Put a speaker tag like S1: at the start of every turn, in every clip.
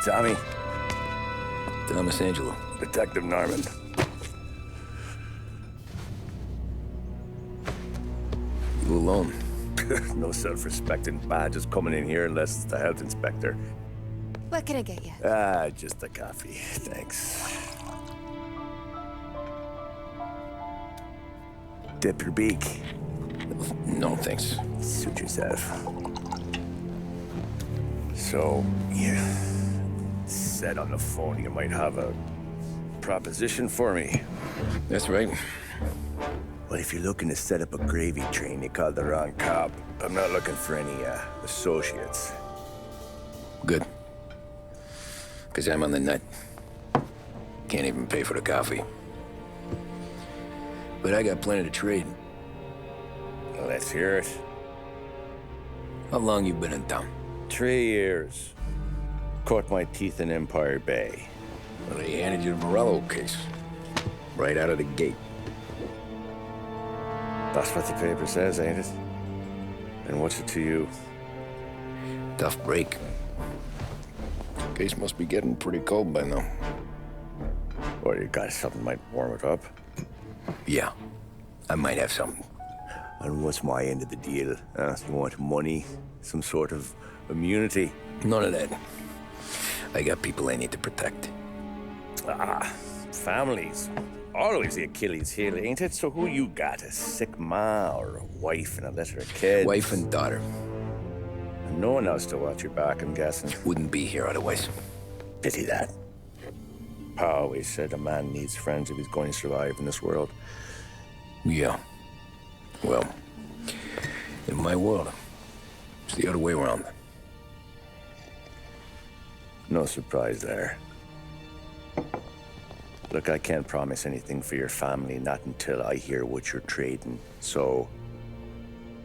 S1: Tommy.
S2: Thomas Angelo.
S1: Detective Norman.
S2: You alone?
S1: No self-respecting badges coming in here unless it's the health inspector.
S3: What can I get you?
S1: Just a coffee. Thanks. Dip your beak.
S2: No, thanks.
S1: Suit yourself. So, you said on the phone you might have a proposition for me.
S2: That's right.
S1: Well, if you're looking to set up a gravy train, you called the wrong cop. I'm not looking for any, associates.
S2: Good. Because I'm on the nut. Can't even pay for the coffee. But I got plenty to trade.
S1: Well, let's hear it.
S2: How long you been in town?
S1: 3 years. Caught my teeth in Empire Bay.
S2: Well, they handed you the Morello case. Right out of the gate.
S1: That's what the paper says, ain't it? And what's it to you?
S2: Tough break. Case must be getting pretty cold by now.
S1: Or you got something might warm it up?
S2: Yeah, I might have something.
S1: And what's my end of the deal? You want money? Some sort of immunity?
S2: None of that. I got people I need to protect.
S1: Families. Always the Achilles heel, ain't it? So who you got? A sick ma or a wife and a litter of kids?
S2: Wife and daughter.
S1: And no one else to watch your back, I'm guessing.
S2: Wouldn't be here otherwise.
S1: Pity that. Pa always said a man needs friends if he's going to survive in this world.
S2: Yeah. Well, in my world, it's the other way around.
S1: No surprise there. Look, I can't promise anything for your family, not until I hear what you're trading. So,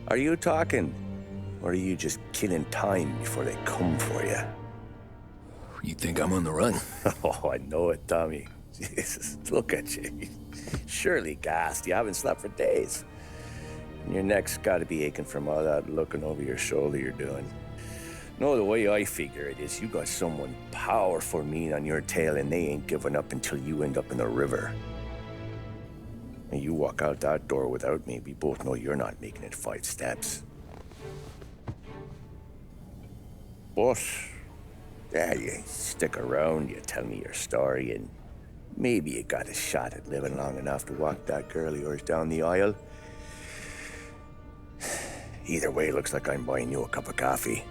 S1: are you talking? Or are you just killing time before they come for you?
S2: You think I'm on the run?
S1: Oh, I know it, Tommy. Jesus, look at you. Surely gassed. You haven't slept for days. And your neck's got to be aching from all that looking over your shoulder you're doing. No, the way I figure it is you got someone powerful mean on your tail and they ain't giving up until you end up in the river. And you walk out that door without me, we both know you're not making it 5 steps. But, yeah, you stick around, you tell me your story, and maybe you got a shot at living long enough to walk that girl of yours down the aisle. Either way, looks like I'm buying you a cup of coffee.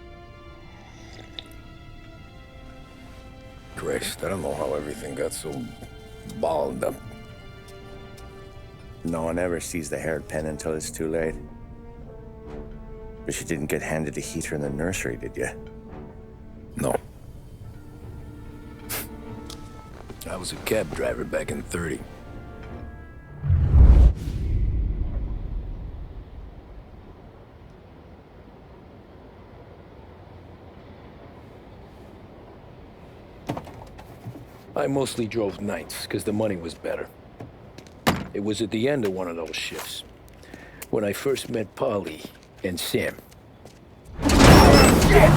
S2: Christ, I don't know how everything got so balled up.
S1: No one ever sees the haired pen until it's too late. But you didn't get handed a heater in the nursery, did you?
S2: No. I was a cab driver back in '30. I mostly drove nights, because the money was better. It was at the end of one of those shifts, when I first met Polly and Sam.
S1: Shit!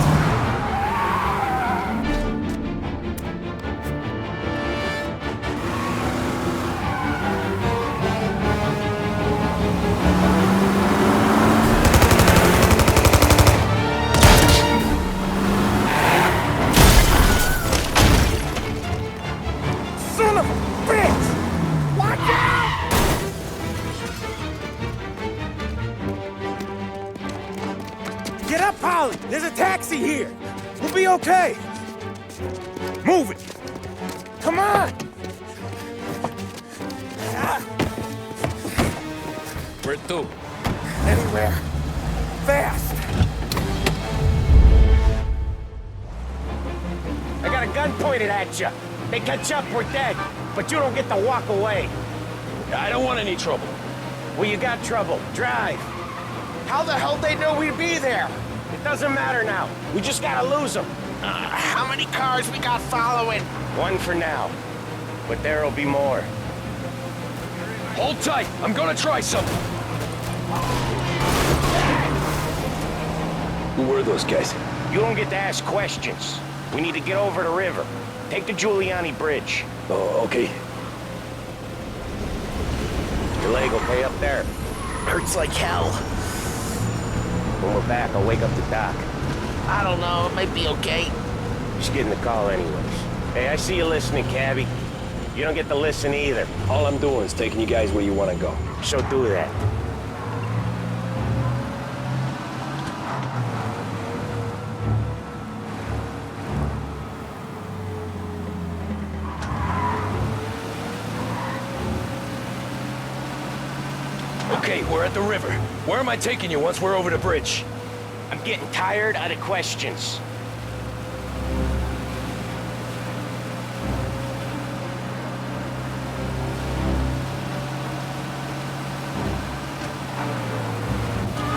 S1: Son of a bitch! Watch out! Get up, Polly! There's a taxi here! We'll be okay! Move it! Come on!
S2: Where to?
S1: Anywhere! Fast!
S4: I got a gun pointed at you. They catch up, we're dead. But you don't get to walk away.
S2: I don't want any trouble.
S4: Well, you got trouble. Drive. How the hell they know we'd be there? It doesn't matter now. We just gotta lose them.
S5: How many cars we got following?
S4: One for now. But there'll be more.
S2: Hold tight. I'm gonna try something. Who were those guys?
S4: You don't get to ask questions. We need to get over the river. Take the Giuliani Bridge.
S2: Oh, okay.
S4: Your leg okay up there?
S5: Hurts like hell.
S4: When we're back, I'll wake up the doc.
S5: I don't know, it might be okay.
S4: Just getting the call anyways. Hey, I see you listening, cabbie. You don't get to listen either.
S2: All I'm doing is taking you guys where you want to go.
S4: So do that.
S2: Okay, we're at the river. Where am I taking you once we're over the bridge?
S4: I'm getting tired of the questions.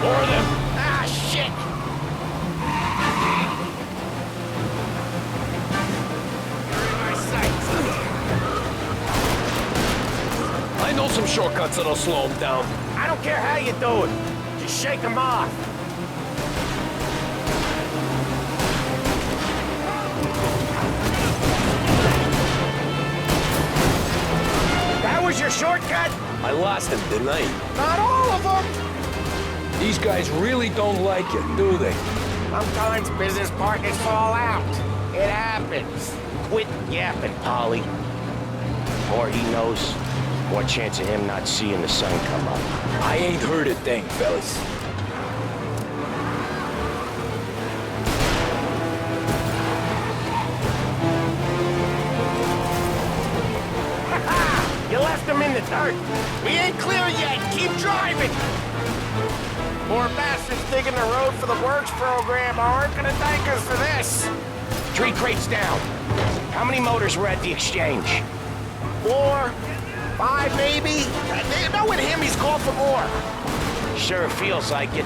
S2: More of them.
S5: Ah, shit! You're in my sights.
S2: I know some shortcuts that'll slow them down.
S4: I don't care how you do it. Just shake them off. That was your shortcut?
S2: I lost them, didn't I?
S4: Not all of them.
S2: These guys really don't like you, do they?
S4: Sometimes business partners fall out. It happens. Quit yapping, Polly. The more he knows, more chance of him not seeing the sun come up.
S2: I ain't heard a thing, fellas.
S4: You left him in the dirt.
S5: We ain't clear yet. Keep driving. More bastards digging the road for the works program aren't gonna thank us for this.
S4: 3 crates down. How many motors were at the exchange?
S5: 4, 5 maybe. Knowing him, he's called for more.
S4: Sure feels like it.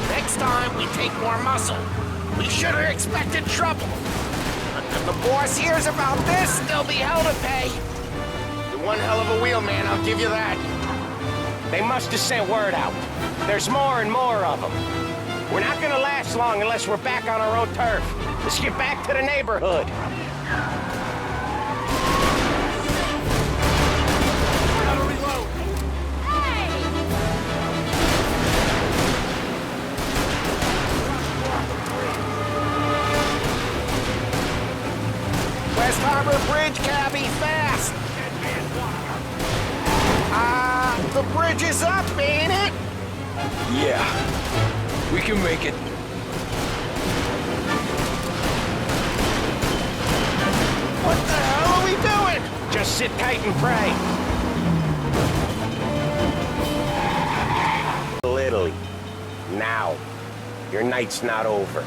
S5: Next time, we take more muscle. We should have expected trouble. But if the boss hears about this, there'll be hell to pay. You're one hell of a wheel, man, I'll give you that.
S4: They must have sent word out. There's more and more of them. We're not gonna last long unless we're back on our own turf. Let's get back to the neighborhood.
S5: Gotta reload. West Harbor Bridge, cabbie, fast! The bridge is up, ain't it?
S2: Yeah. We can make it.
S5: What the hell are we doing?
S4: Just sit tight and pray. Literally. Now. Your night's not over.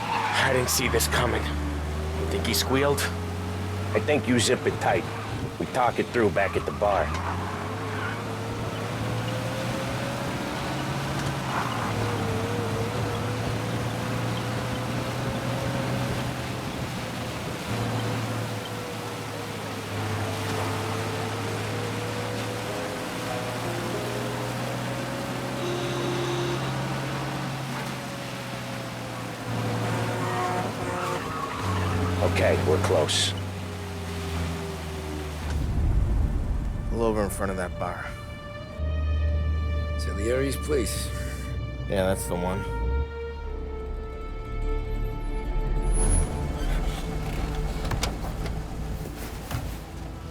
S4: I didn't see this coming. You think he squealed? I think you zip it tight. We talk it through back at the bar. Okay, we're close.
S5: Pull over in front of that bar.
S2: Salieri's place.
S5: Yeah, that's the one.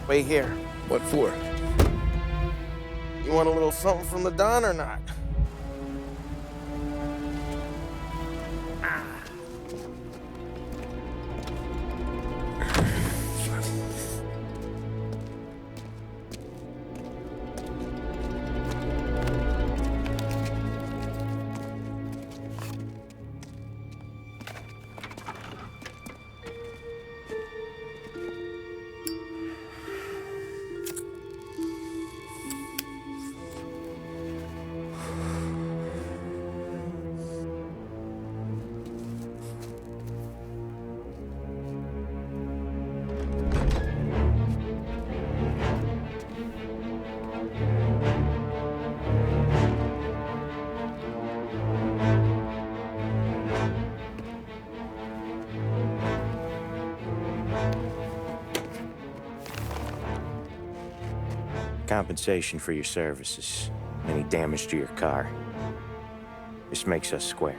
S5: Wait here.
S2: What for?
S5: You want a little something from the Don or not?
S4: compensation for your services. Any damage to your car. This makes us square.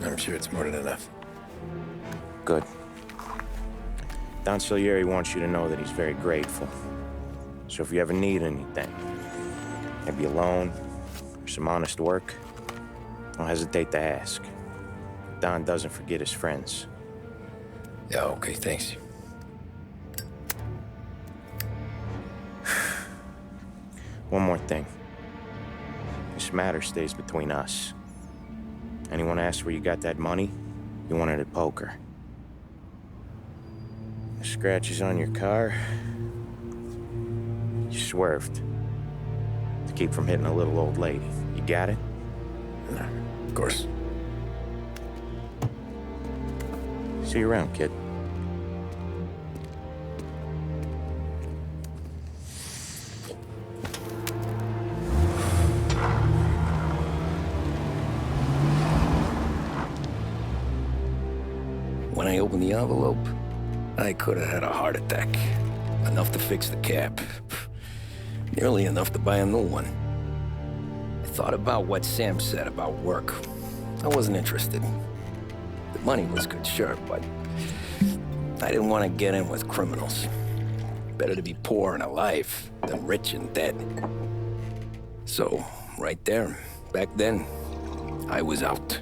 S2: I'm sure it's more than enough.
S4: Good. Don Salieri wants you to know that he's very grateful. So if you ever need anything, maybe a loan or some honest work, don't hesitate to ask. Don doesn't forget his friends.
S2: Yeah, okay, thanks.
S4: One more thing. This matter stays between us. Anyone asks where you got that money, you won it at poker. The scratches on your car, you swerved to keep from hitting a little old lady. You got it?
S2: Of course.
S4: See you around, kid.
S2: When I opened the envelope, I could have had a heart attack. Enough to fix the cap. Nearly enough to buy a new one. I thought about what Sam said about work. I wasn't interested. The money was good, sure, but I didn't want to get in with criminals. Better to be poor and alive than rich and dead. So, right there, back then, I was out.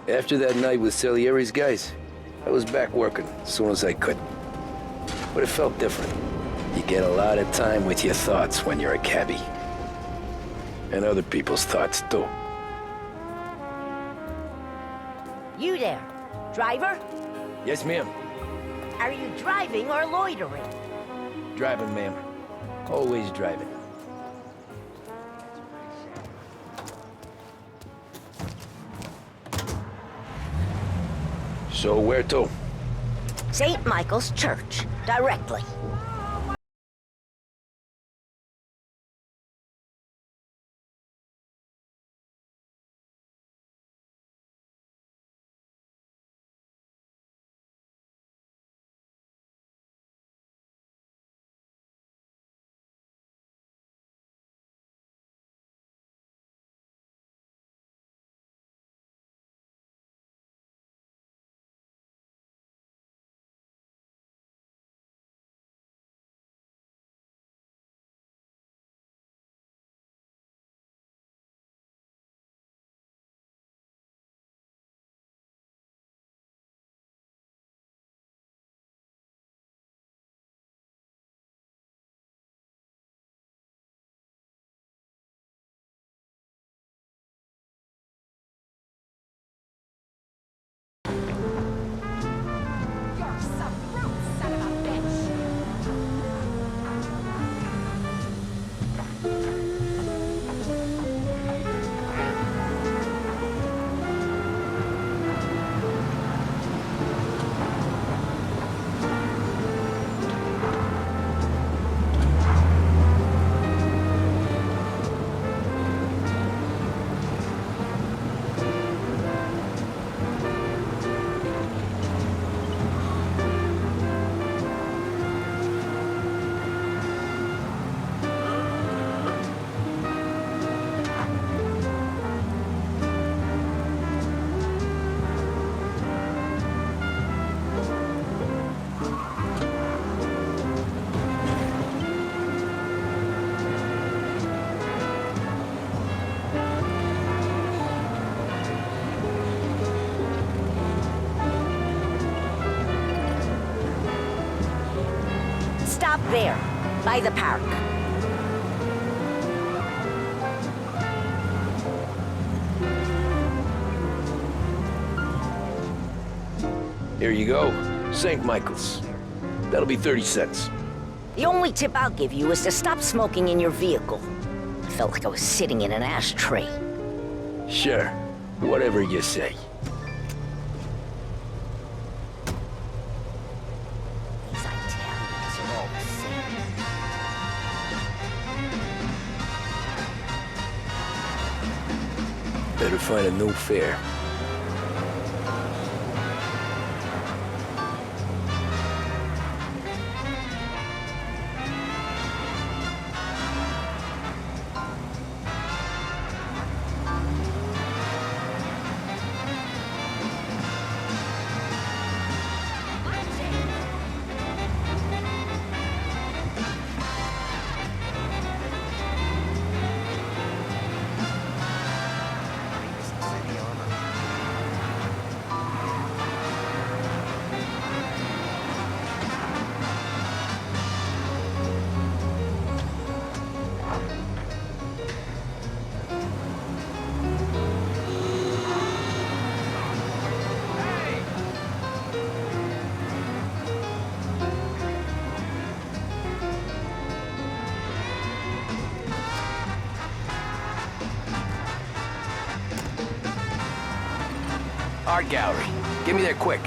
S2: After that night with Salieri's guys, I was back working as soon as I could. But it felt different. You get a lot of time with your thoughts when you're a cabbie. And other people's thoughts, too.
S6: You there, driver?
S2: Yes, ma'am.
S6: Are you driving or loitering?
S2: Driving, ma'am. Always driving. So where to?
S6: St. Michael's Church, directly. Stop there, by the park.
S2: Here you go. St. Michael's. That'll be 30 cents.
S6: The only tip I'll give you is to stop smoking in your vehicle. I felt like I was sitting in an ashtray.
S2: Sure. Whatever you say.
S6: These Italians are all
S2: Better find a new fare. Art gallery. Get me there quick.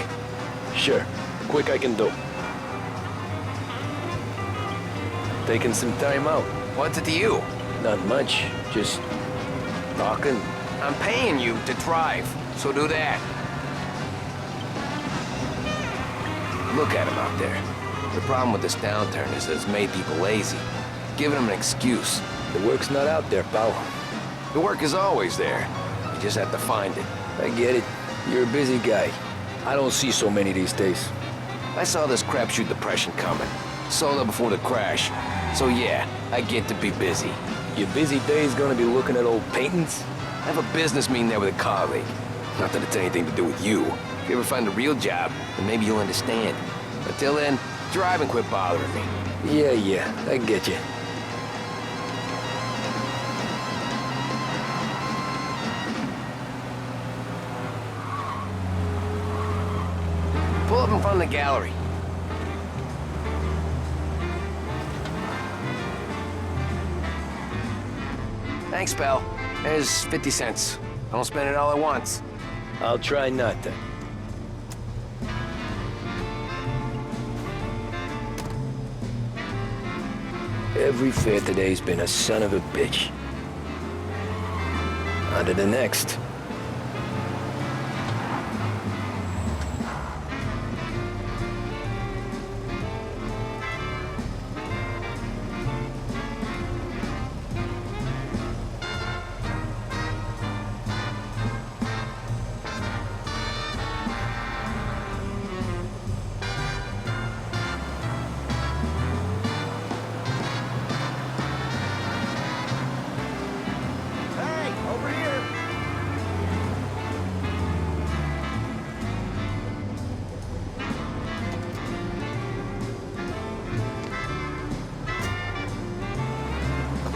S2: Sure. Quick I can do. Taking some time out. What's it to you? Not much. Just talking. I'm paying you to drive, so do that. Look at him out there. The problem with this downturn is that it's made people lazy. Giving them an excuse. The work's not out there, pal. The work is always there. You just have to find it. I get it. You're a busy guy. I don't see so many these days. I saw this crapshoot depression coming. Sold up before the crash. So yeah, I get to be busy. Your busy day's gonna be looking at old paintings? I have a business meeting there with a colleague. Not that it's anything to do with you. If you ever find a real job, then maybe you'll understand. Until then, drive and quit bothering me. Yeah, I get you. Pull up in front of the gallery. Thanks, pal. There's 50 cents. Don't spend it all at once. I'll try not to. Every fare today's been a son of a bitch. On to the next.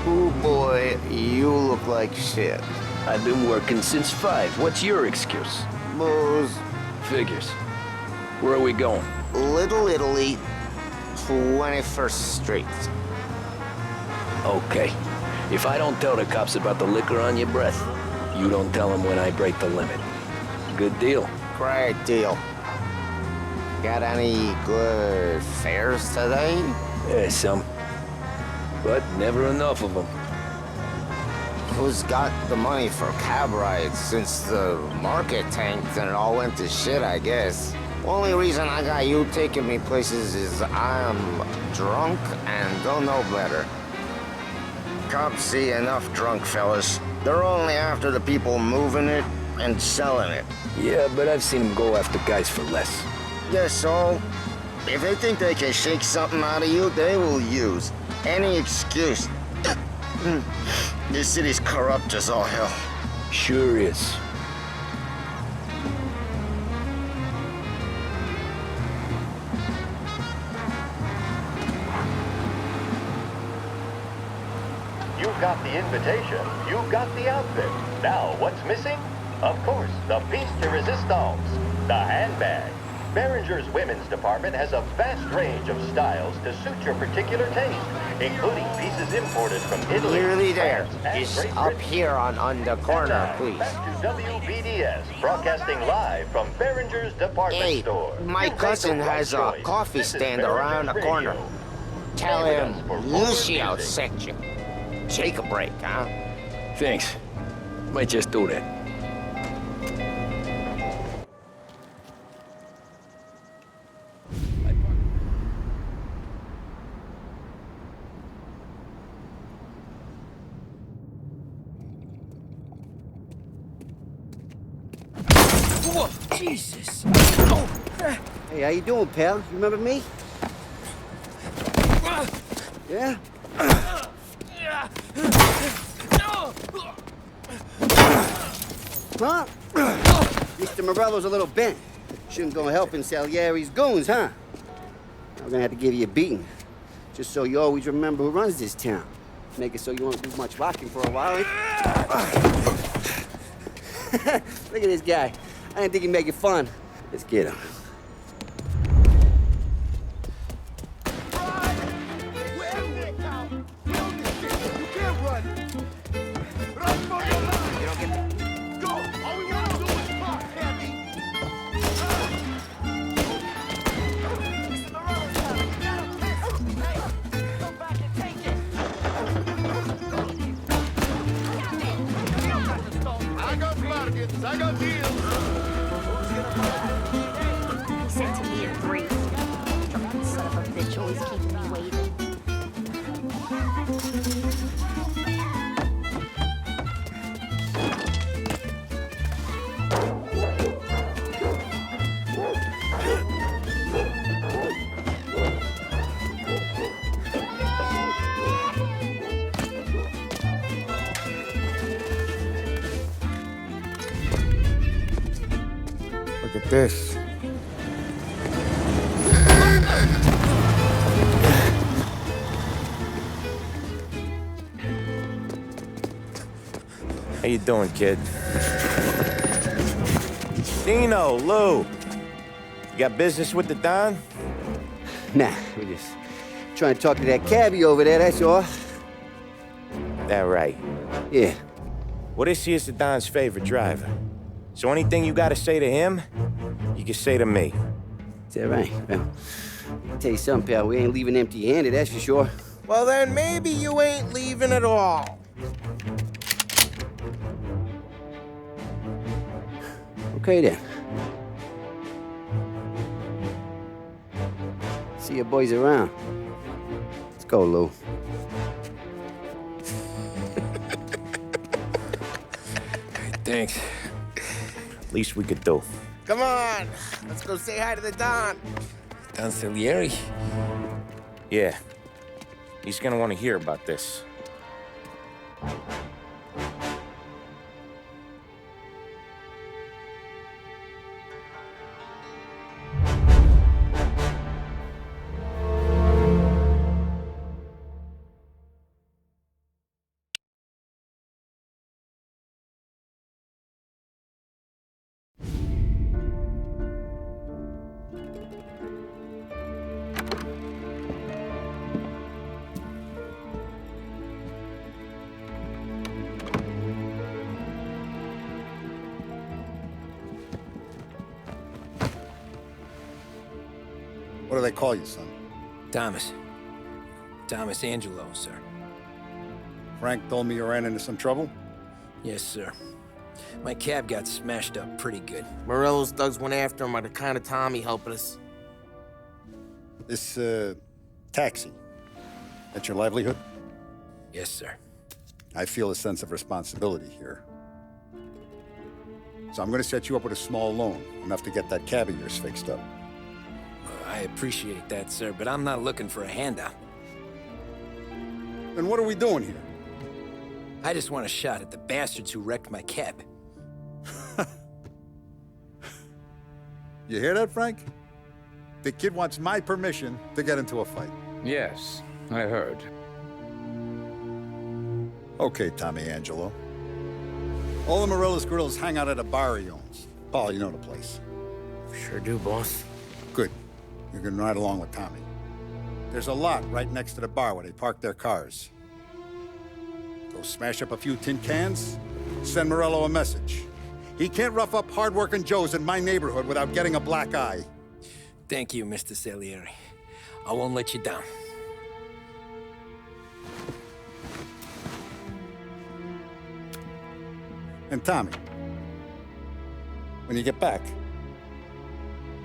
S5: Oh boy, you look like shit.
S2: I've been working since 5. What's your excuse?
S5: Booze.
S2: Figures. Where are we going?
S5: Little Italy, 21st Street.
S2: Okay. If I don't tell the cops about the liquor on your breath, you don't tell them when I break the limit. Good deal.
S5: Great deal. Got any good fares today?
S2: Yeah, some. But never enough of them.
S5: Who's got the money for cab rides since the market tanked and it all went to shit, I guess? Only reason I got you taking me places is I'm drunk and don't know better. Cops see enough drunk fellas. They're only after the people moving it and selling it.
S2: Yeah, but I've seen them go after guys for less.
S5: Yes, so if they think they can shake something out of you, they will use any excuse. This city's corrupt as all hell.
S2: Sure is.
S7: You've got the invitation, you've got the outfit. Now, what's missing? Of course, the piece de resistance, the handbag. Behringer's women's department has a vast range of styles to suit your particular taste, including pieces imported from Italy,
S5: Nearly there.
S7: France, and
S5: Just
S7: Great
S5: up
S7: Britain.
S5: here on the corner,
S7: Now,
S5: please.
S7: back to WBDS, broadcasting live from Behringer's department
S5: Hey,
S7: store.
S5: my
S7: You make
S5: cousin
S7: the right
S5: has a
S7: choice.
S5: coffee
S7: This is
S5: stand
S7: Behringer's
S5: around the
S7: Radio.
S5: corner. Tell
S7: Stay with
S5: him
S7: us for more
S5: Lucio
S7: music.
S5: sent you. Take a break, huh?
S2: Thanks. Might just do that. Jesus.
S8: Hey, how you doing, pal? You remember me? Yeah? Huh? Mr. Morello's a little bent. Shouldn't go helping Salieri's goons, huh? I'm gonna have to give you a beating. Just so you always remember who runs this town. Make it so you won't do much rocking for a while. Look at this guy. I didn't think he'd make it fun. Let's get him.
S5: I got deals.
S6: He said to me in 3. Drunken son of a bitch always keeping me waiting.
S4: Look at this. How you doing, kid? Dino, Lou. You got business with the Don?
S8: Nah, we're just trying to talk to that cabbie over there, that's all.
S4: That right.
S8: Yeah.
S4: Well, this here's the Don's favorite driver. So anything you gotta say to him, you can say to me.
S8: Is that right? Well, I'll tell you something, pal. We ain't leaving empty-handed, that's for sure.
S5: Well, then maybe you ain't leaving at all.
S8: Okay, then. See your boys around. Let's go, Lou.
S2: Thanks.
S4: Least we could do.
S5: Come on, let's go say hi to the Don.
S2: Don Salieri?
S4: Yeah. He's gonna want to hear about this.
S9: What do they call you, son?
S2: Thomas. Thomas Angelo, sir.
S9: Frank told me you ran into some trouble?
S2: Yes, sir. My cab got smashed up pretty good.
S5: Morello's thugs went after him by the kind of Tommy helping us.
S9: This, taxi. That's your livelihood?
S2: Yes, sir.
S9: I feel a sense of responsibility here. So I'm gonna set you up with a small loan, enough to get that cab of yours fixed up.
S2: I appreciate that, sir, but I'm not looking for a handout.
S9: Then what are we doing here?
S2: I just want a shot at the bastards who wrecked my cab.
S9: You hear that, Frank? The kid wants my permission to get into a fight.
S10: Yes, I heard.
S9: Okay, Tommy Angelo. All the Morello's girls hang out at a bar he owns. Paul, you know the place.
S5: Sure do, boss.
S9: Good. You can ride along with Tommy. There's a lot right next to the bar where they park their cars. Go smash up a few tin cans, send Morello a message. He can't rough up hard-working Joes in my neighborhood without getting a black eye.
S2: Thank you, Mr. Salieri. I won't let you down.
S9: And Tommy, when you get back,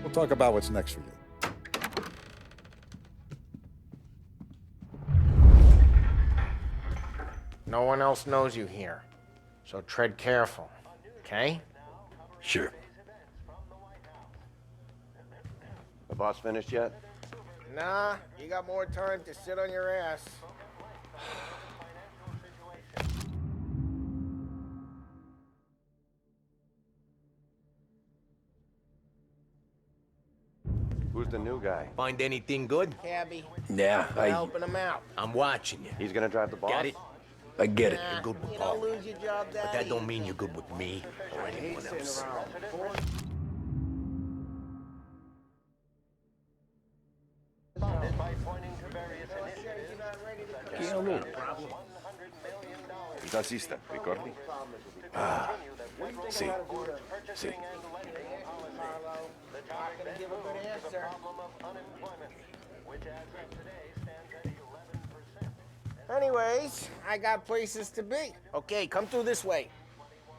S9: we'll talk about what's next for you.
S5: No one else knows you here, so tread careful, okay?
S2: Sure.
S11: The boss finished yet?
S5: Nah, you got more time to sit on your ass.
S11: Who's the new guy?
S12: Find anything good?
S5: Cabby,
S2: Yeah,
S5: I'm helping him out.
S12: I'm watching you.
S11: He's gonna drive the boss?
S12: Got it?
S2: I get it.
S5: Nah,
S12: good with
S5: you
S12: Paul.
S5: don't lose your job that
S12: But that don't
S5: easy.
S12: mean you're good with me or anyone else.
S11: Il tassista, ricordi?
S1: Ah, sì. Sì.
S5: Anyways, I got places to be. Okay, come through this way.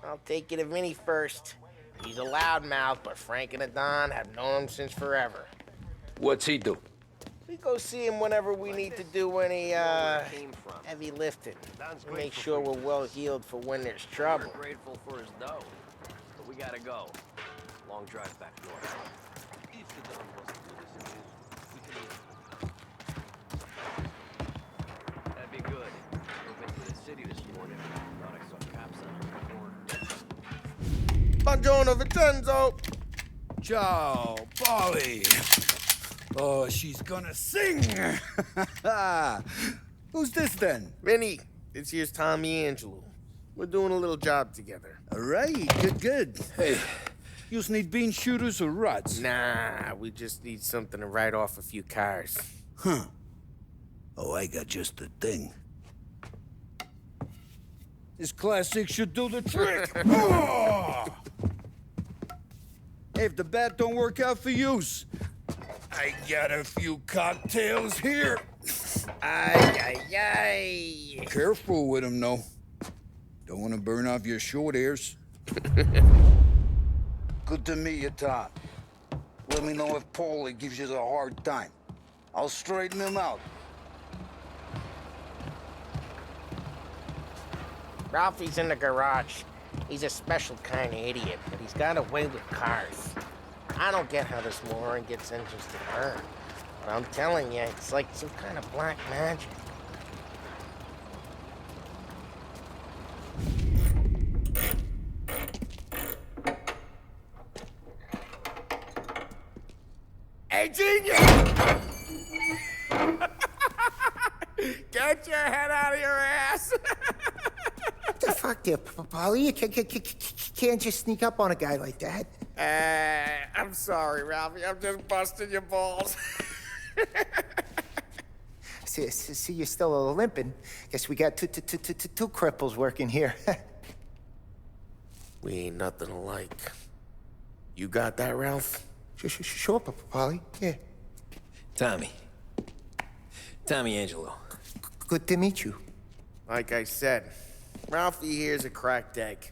S5: I'll take you to Vinny first. He's a loudmouth, but Frank and the Don have known him since forever.
S2: What's he do?
S5: We go see him whenever we need to do any, heavy lifting. We make sure we're well healed for when there's trouble.
S2: Grateful for his dough. But we gotta go. Long drive back north. That'd be good. Drove into the city this morning. Thought I saw cops on the corner.
S5: Buongiorno, Vincenzo!
S13: Ciao, Polly. Oh, she's gonna sing. Who's this then?
S5: Vinny, this here's Tommy Angelo. We're doing a little job together.
S13: All right, good. Hey, you need bean shooters or rods?
S5: Nah, we just need something to write off a few cars.
S13: Huh. Oh, I got just the thing. This classic should do the trick. Oh! Hey, if the bat don't work out for yous, I got a few cocktails here.
S5: Ay, ay, ay.
S13: Careful with them, though. Don't want to burn off your short hairs. Good to meet you, Tom. Let me know if Paulie gives you the hard time. I'll straighten him out.
S5: Ralphie's in the garage. He's a special kind of idiot, but he's got a way with cars. I don't get how this moron gets engines to burn. But I'm telling you, it's like some kind of black magic. Hey, genius! Get your head out of your ass!
S14: What the fuck there, Polly? You can't just sneak up on a guy like that.
S5: I'm sorry, Ralphie. I'm just busting your balls.
S14: See, you're still limping. Guess we got two cripples working here.
S5: We ain't nothing alike. You got that, Ralph?
S14: Sure, Polly. Yeah.
S2: Tommy Angelo.
S14: Good to meet you.
S5: Like I said, Ralphie here's a cracked egg.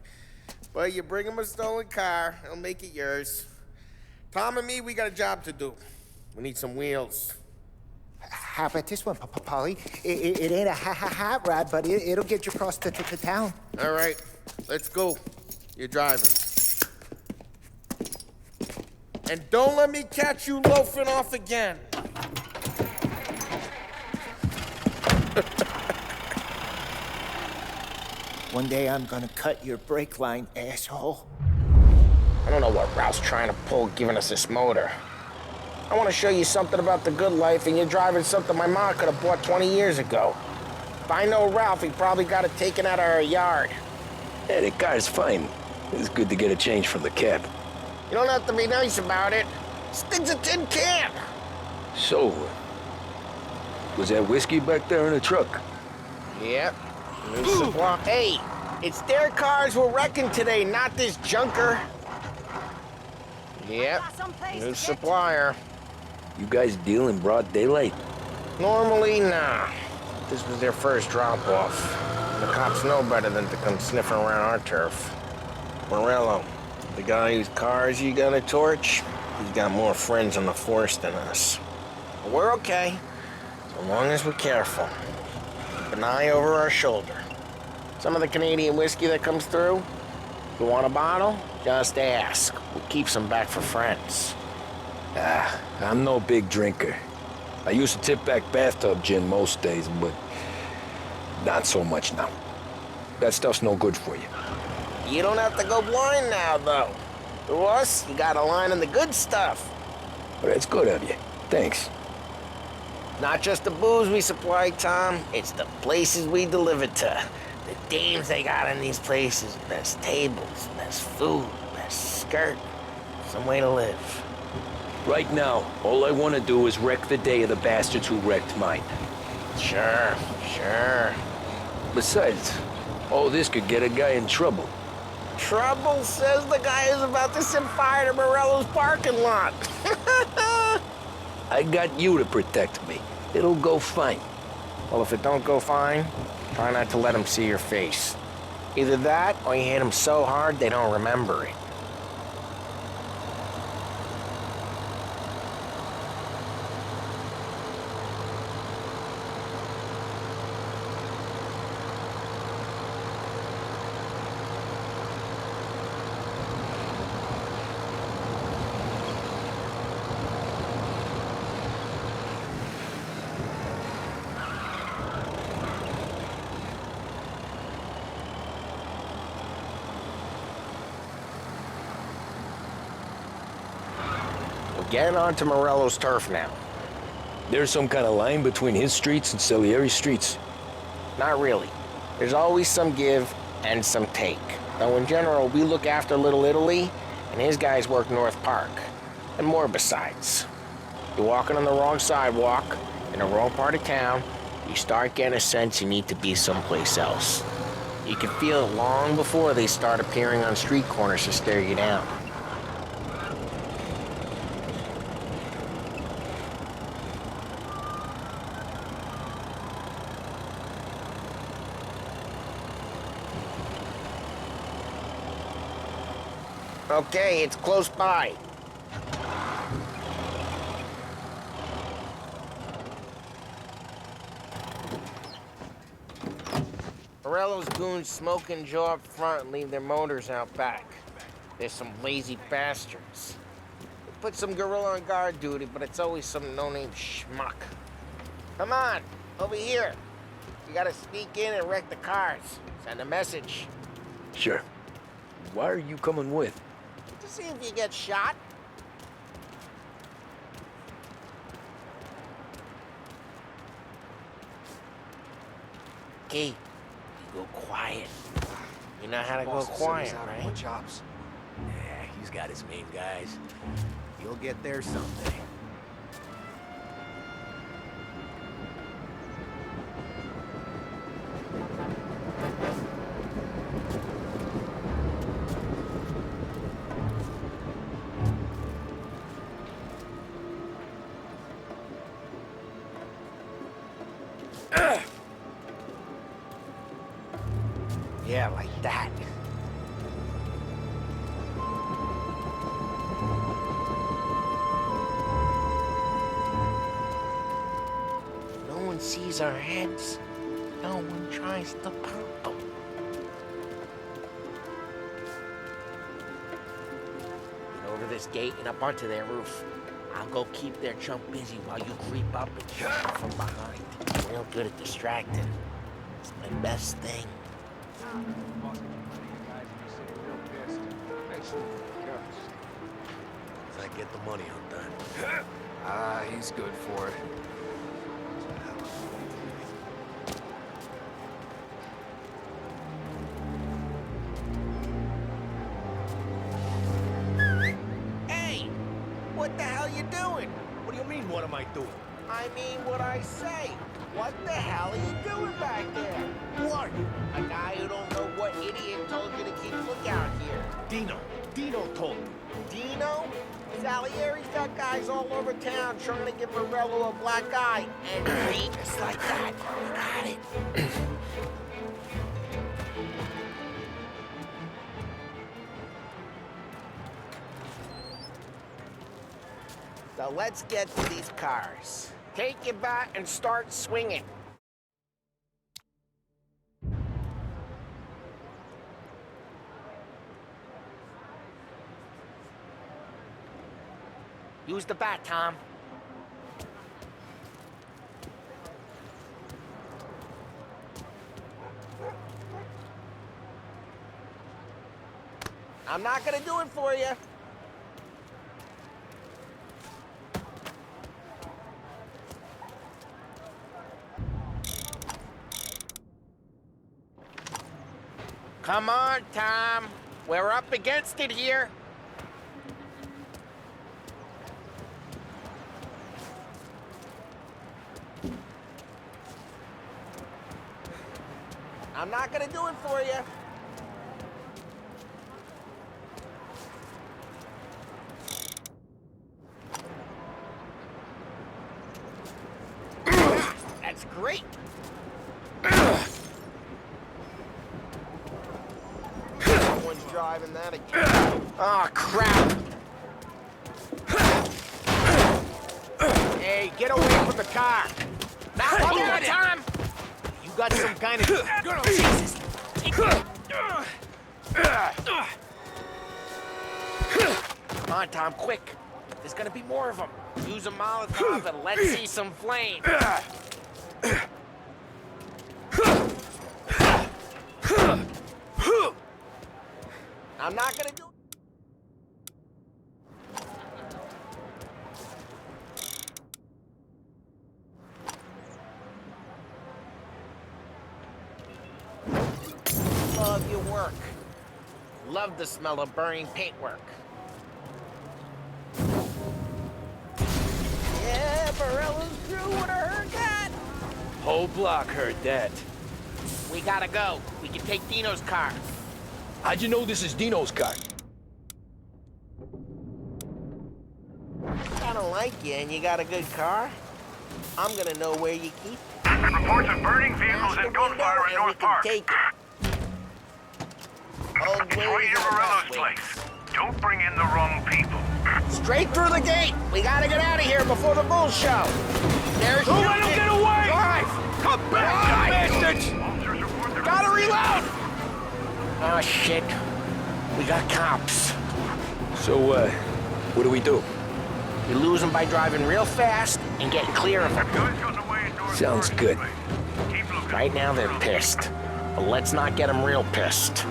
S5: But you bring him a stolen car, he'll make it yours. Tom and me, we got a job to do. We need some wheels.
S14: How about this one, Polly? It ain't a hot rod, but it'll get you across to town.
S5: All right, let's go. You're driving. And don't let me catch you loafing off again.
S14: One day I'm gonna cut your brake line, asshole.
S5: I don't know what Ralph's trying to pull giving us this motor. I want to show you something about the good life, and you're driving something my mom could have bought 20 years ago. If I know Ralph, he probably got it taken out of our yard.
S2: Yeah, the car's fine. It's good to get a change from the cab.
S5: You don't have to be nice about it. This thing's a tin can.
S2: So, was that whiskey back there in the truck?
S5: Yep. New supply. Hey, it's their cars we're wrecking today, not this junker. Yep. New supplier.
S2: You guys deal in broad daylight?
S5: Normally, nah. This was their first drop-off. The cops know better than to come sniffing around our turf. Morello, the guy whose cars you got a torch, he's got more friends on the force than us. But we're okay, so long as we're careful. Keep an eye over our shoulder. Some of the Canadian whiskey that comes through, you want a bottle? Just ask. We'll keep some back for friends.
S2: I'm no big drinker. I used to tip back bathtub gin most days, but not so much now. That stuff's no good for you.
S5: You don't have to go blind now, though. To us, you got a line on the good stuff.
S2: But it's good of you. Thanks.
S5: Not just the booze we supply, Tom. It's the places we deliver to. The dames they got in these places. Best tables, best food, best skirt. Some way to live.
S2: Right now, all I want to do is wreck the day of the bastards who wrecked mine.
S5: Sure.
S2: Besides, all this could get a guy in trouble.
S5: Trouble says the guy is about to set fire to Morello's parking lot.
S2: I got you to protect me. It'll go fine.
S5: Well, if it don't go fine, try not to let them see your face. Either that, or you hit them so hard they don't remember it. Getting onto Morello's turf now.
S2: There's some kind of line between his streets and Salieri's streets?
S5: Not really. There's always some give and some take. Though in general, we look after Little Italy, and his guys work North Park. And more besides. You're walking on the wrong sidewalk, in the wrong part of town, you start getting a sense you need to be someplace else. You can feel it long before they start appearing on street corners to stare you down. Okay, it's close by. Morello's goons smoke and jaw up front and leave their motors out back. They're some lazy bastards. They put some gorilla on guard duty, but it's always some no-name schmuck. Come on, over here. You gotta sneak in and wreck the cars. Send a message.
S2: Sure. Why are you coming with?
S5: To see if you get shot. Okay, you go quiet. You know how to go quiet, right?
S12: Chops. Yeah, he's got his main guys. You'll get there someday.
S5: Yeah, like that. No one sees our heads. No one tries to pop them. Get over this gate and up onto their roof. I'll go keep their chump busy while you creep up and shoot them from behind. I'm real good at distracting. It's my best thing.
S12: I get the money on time. Ah, he's good for it.
S5: Hey! What the hell you doing?
S12: What do you mean, what am I doing?
S5: I mean what I say. What the hell are you doing back there?
S12: Who are you?
S5: A guy who don't know what idiot told you to keep lookout here.
S12: Dino. Dino told me.
S5: Dino? Salieri's got guys all over town trying to give Morello a black eye. And just like that. You got it. So let's get to these cars. Take your bat and start swinging. Use the bat, Tom. I'm not gonna do it for you. Come on, Tom. We're up against it here. I'm not gonna do it for you. That's great. Someone's driving that again. Oh, crap. Hey, get away from the car. Now, come on, Tom. You got some kind of... Jesus. Come on, Tom, quick. There's gonna be more of them. Use a Molotov and let's see some flame. I'm not gonna do it. Love your work. Love the smell of burning paintwork. Yeah, Barella's crew would have heard that.
S2: Whole block heard that.
S5: We gotta go. We can take Dino's car.
S2: How'd you know this is Dino's car?
S5: I don't like you and you got a good car. I'm gonna know where you keep it.
S15: Reports of burning vehicles and gunfire in North Park.
S5: Take it.
S15: It's right near Morello's place. Don't bring in the wrong people.
S5: Straight through the gate. We gotta get out of here before the bulls show. There's
S15: Don't let them get away!
S5: Drive!
S15: Come back, bastards!
S5: Gotta reload! Oh, shit. We got cops.
S2: So, what do we do?
S5: We lose them by driving real fast and getting clear of them.
S2: Sounds good.
S5: Right now they're pissed. But let's not get them real pissed.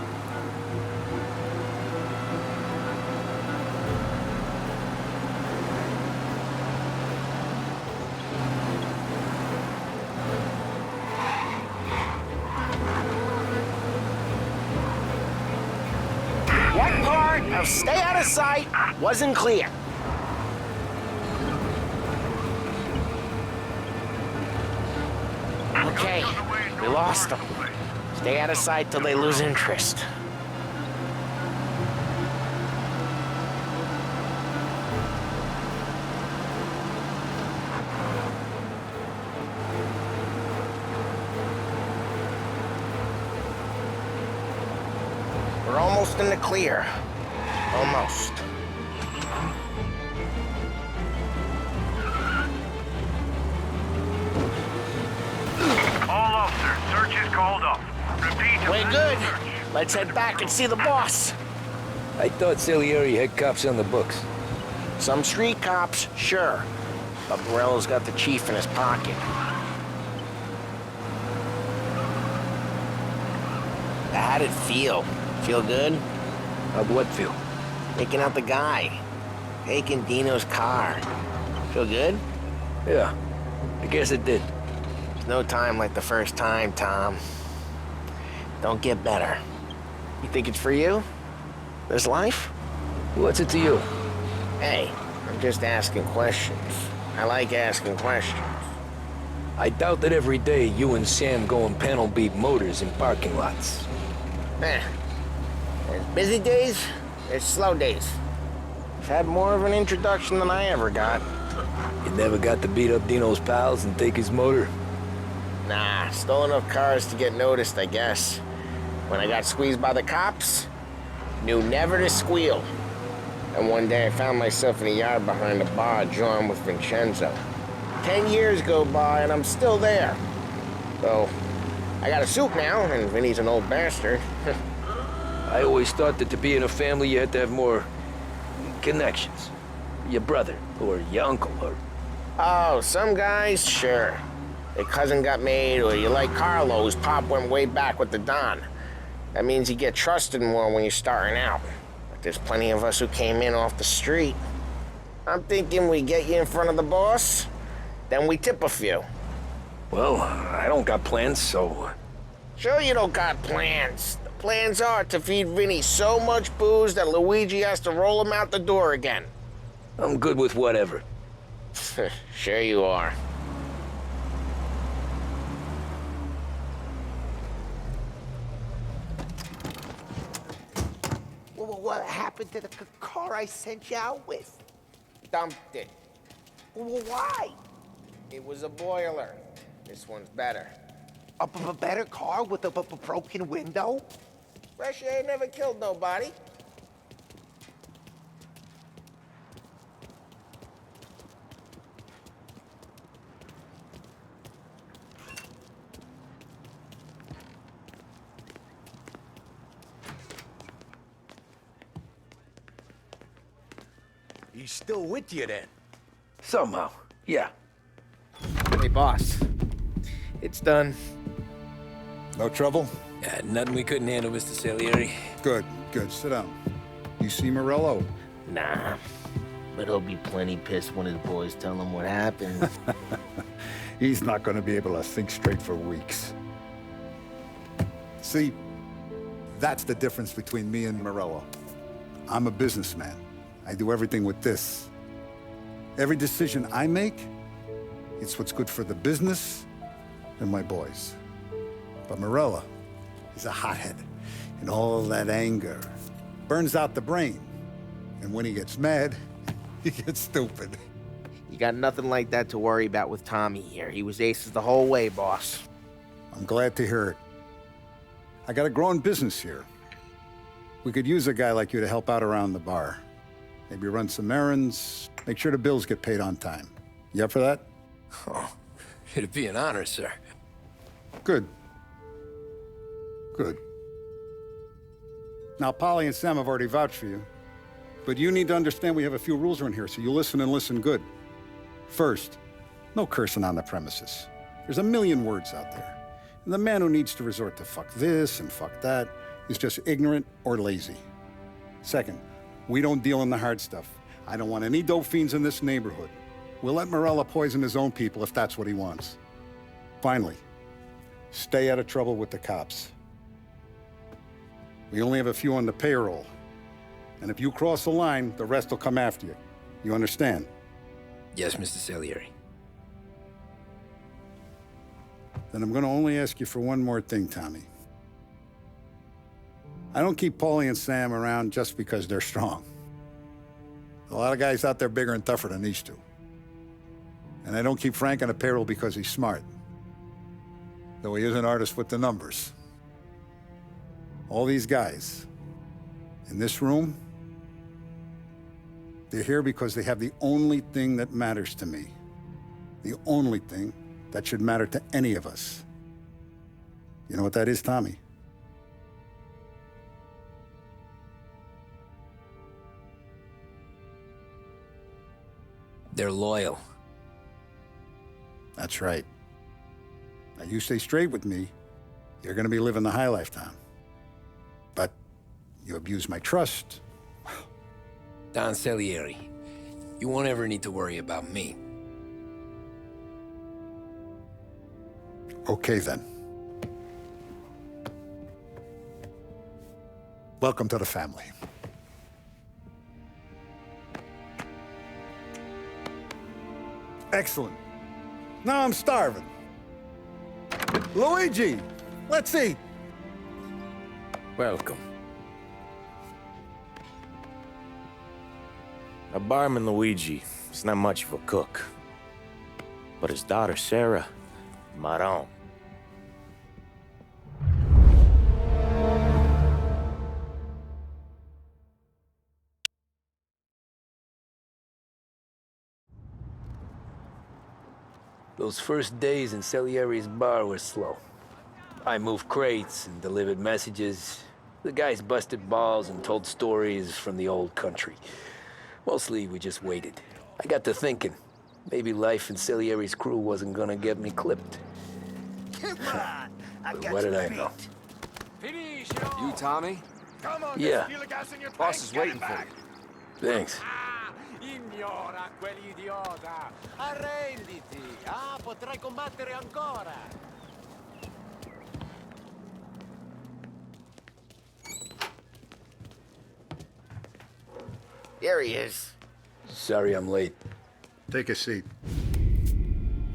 S5: What part of stay out of sight wasn't clear? Okay, we lost them. Stay out of sight till they lose interest. We're almost in the clear. Almost.
S15: All officers, search is called off. Repeat.
S5: We're good. Let's head back and see the boss.
S2: I thought Salieri had cops on the books.
S5: Some street cops, sure. But Morello's got the chief in his pocket. How'd it feel? Feel good?
S2: How'd what feel?
S5: Taking out the guy. Taking Dino's car. Feel good?
S2: Yeah, I guess it did.
S5: There's no time like the first time, Tom. Don't get better. You think it's for you? This life?
S2: What's it to you?
S5: Hey, I'm just asking questions. I like asking questions.
S2: I doubt that every day you and Sam go and panel beat motors in parking lots.
S5: There's busy days, there's slow days. I've had more of an introduction than I ever got.
S2: You never got to beat up Dino's pals and take his motor?
S5: Nah, stole enough cars to get noticed, I guess. When I got squeezed by the cops, knew never to squeal. And one day I found myself in a yard behind a bar drawn with Vincenzo. 10 years go by and I'm still there. So, I got a suit now, and Vinny's an old bastard.
S2: I always thought that to be in a family you had to have more connections. Your brother, or your uncle, or...
S5: Oh, some guys, sure. Their cousin got made, or you like Carlo, whose pop went way back with the Don. That means you get trusted more when you're starting out. But there's plenty of us who came in off the street. I'm thinking we get you in front of the boss, then we tip a few.
S2: Well, I don't got plans, so...
S5: Sure you don't got plans. The plans are to feed Vinny so much booze that Luigi has to roll him out the door again.
S2: I'm good with whatever.
S5: Sure you are.
S12: What happened to the car I sent you out with?
S5: Dumped it.
S12: Why?
S5: It was a boiler. This one's better.
S12: A better car with a broken window?
S5: Fresh air never killed nobody.
S12: He's still with you then?
S2: Somehow, yeah.
S1: Hey, boss. It's done.
S9: No trouble?
S2: Yeah, nothing we couldn't handle, Mr. Salieri.
S9: Good, good. Sit down. You see Morello?
S5: Nah, but he'll be plenty pissed when his boys tell him what happened.
S9: He's not going to be able to think straight for weeks. See, that's the difference between me and Morello. I'm a businessman. I do everything with this. Every decision I make, it's what's good for the business and my boys. But Morello, he's a hothead, and all that anger burns out the brain. And when he gets mad, he gets stupid.
S5: You got nothing like that to worry about with Tommy here. He was aces the whole way, boss.
S9: I'm glad to hear it. I got a growing business here. We could use a guy like you to help out around the bar. Maybe run some errands, make sure the bills get paid on time. You up for that?
S2: Oh, it'd be an honor, sir.
S9: Good. Good. Now, Polly and Sam have already vouched for you. But you need to understand we have a few rules around here, so you listen and listen good. First, no cursing on the premises. There's a million words out there. And the man who needs to resort to fuck this and fuck that is just ignorant or lazy. Second, we don't deal in the hard stuff. I don't want any dope fiends in this neighborhood. We'll let Morello poison his own people if that's what he wants. Finally, stay out of trouble with the cops. We only have a few on the payroll. And if you cross the line, the rest will come after you. You understand?
S2: Yes, Mr. Salieri.
S9: Then I'm gonna only ask you for one more thing, Tommy. I don't keep Paulie and Sam around just because they're strong. A lot of guys out there bigger and tougher than these two. And I don't keep Frank on the payroll because he's smart. Though he is an artist with the numbers. All these guys in this room, they're here because they have the only thing that matters to me. The only thing that should matter to any of us. You know what that is, Tommy?
S2: They're loyal.
S9: That's right. Now, you stay straight with me, you're gonna be living the high life, Tom. But you abuse my trust.
S2: Don Salieri, you won't ever need to worry about me.
S9: Okay, then. Welcome to the family. Excellent. Now I'm starving. Luigi, let's eat.
S2: Welcome.
S4: A barman Luigi is not much of a cook. But his daughter Sarah, Maron.
S2: Those first days in Salieri's bar were slow. I moved crates and delivered messages. The guys busted balls and told stories from the old country. Mostly, we just waited. I got to thinking. Maybe life in Salieri's crew wasn't gonna get me clipped.
S13: Come on! I got
S2: What
S13: you
S2: did I
S13: beat.
S2: know?
S10: You, Tommy?
S5: Come on,
S2: Yeah.
S5: there's gas in your
S10: Boss
S5: tank.
S10: is
S5: Get
S10: waiting
S5: it
S10: for
S5: back.
S10: you.
S2: Thanks.
S12: Ignora quell'idiota! Arrenditi! Ah, potrai combattere ancora!
S5: Here he is.
S2: Sorry I'm late.
S9: Take a seat.